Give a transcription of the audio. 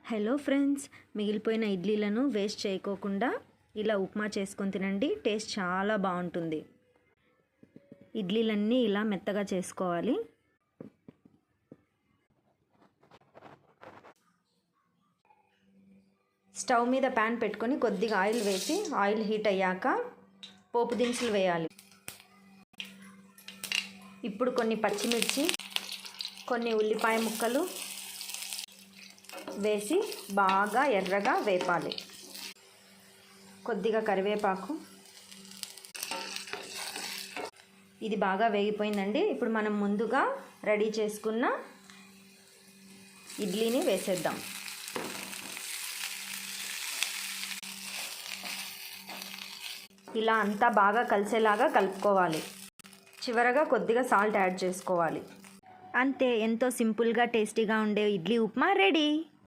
Hello friends, మిగిలిపోయిన ఇడ్లీలను waste చేయకోకుండా ఇలా ఉప్మా చేసుకొని తినండి. టేస్ట్ చాలా బాగుంటుంది. ఇడ్లీలన్నీ ఇలా మెత్తగా చేసుకోవాలి. స్టవ్ మీద ప్యాన్ పెట్టుకొని కొద్దిగా ఆయిల్ వేసి ఆయిల్ హీట్ అయ్యాక పోపు దినుసులు వేయాలి. ఇప్పుడు కొన్ని పచ్చిమిర్చి, కొన్ని ఉల్లిపాయ ముక్కలు వేసి బాగా ఎర్రగా వేపాలి. కొద్దిగా కరివేపాకు. ఇది బాగా వేగిపోయిందండి. ఇప్పుడు మనం ముందుగా రెడీ చేసుకున్న ఇడ్లీని వేసేద్దాం. ఇలా అంతా బాగా కలిసేలాగా కలుపుకోవాలి. చివరగా కొద్దిగా సాల్ట్ యాడ్ చేసుకోవాలి. అంతే, ఎంతో సింపుల్గా టేస్టీగా ఉండే ఇడ్లీ ఉప్మా రెడీ.